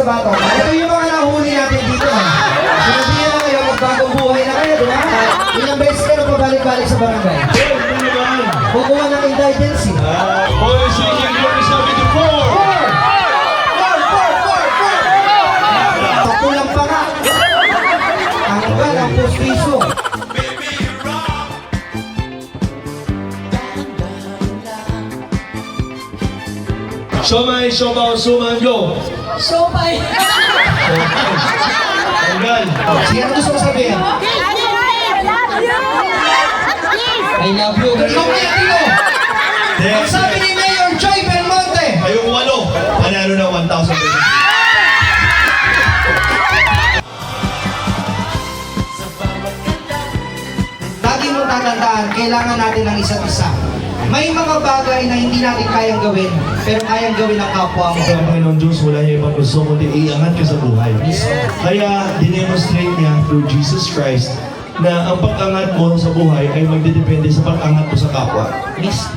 bata. Ito yung mga nahuli natin dito. Sinabihan na kayo, magbagong buhay na kayo, di ba? Ilang beses kayo pabalik-balik sa barangay. Kukuha ng indulgency. Boys, singing glory sabi to 4. Pakulang pa nga. Tanggal ang postiso. Siomay, siopaw, sumango. Siopay. Tanggal. Sige, ano gusto mo sabihin? I love you. Mamaya dito. Ang sabi ni Mayor Joy Belmonte. Ayong 8. Panalo na 1,000 pesos. Lagi mo tatandaan, kailangan natin ng isa't isa. May mga bagay na hindi natin kayang gawin, pero kayang gawin ng kapwa mo. Ang Panginoon Diyos, wala niya ibang gusto, kundi iangat ka sa buhay. Kaya, dinemonstrate niya through Jesus Christ na ang pag-angat mo sa buhay ay magdedepende sa pag-angat mo sa kapwa. Miss,